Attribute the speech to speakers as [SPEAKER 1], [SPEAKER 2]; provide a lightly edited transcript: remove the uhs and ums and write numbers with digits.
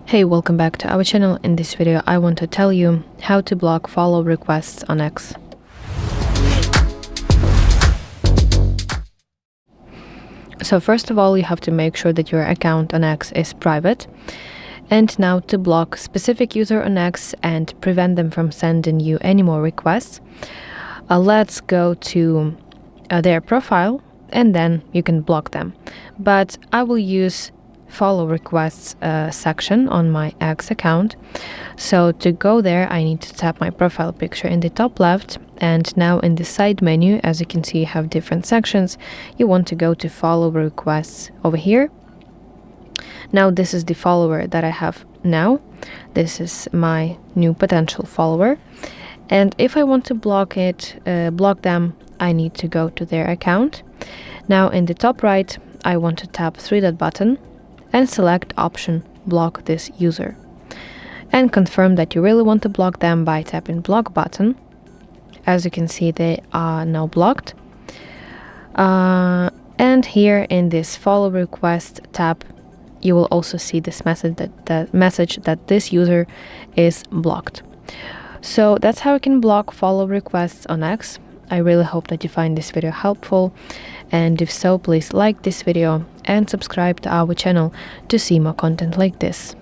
[SPEAKER 1] Hey, welcome back to our channel. In this video I want to tell you how to block follow requests on X. So first of all, you have to make sure that your account on X is private. And now to block specific user on X and prevent them from sending you any more requests, let's go to their profile and then you can block them. But I will use follow requests section on my X account. So to go there, I need to tap my profile picture in the top left, and now in the side menu, as you can see, you have different sections. You want to go to follow requests over here. Now this is the follower that I have now. This is my new potential follower, and if I want to block them, I need to go to their account. Now in the top right, I want to tap three-dot button and select option block this user, and confirm that you really want to block them by tapping block button. As you can see, they are now blocked. And here in this follow request tab, you will also see this message that this user is blocked. So that's how you can block follow requests on X. I really hope that you find this video helpful, and if so, please like this video and subscribe to our channel to see more content like this.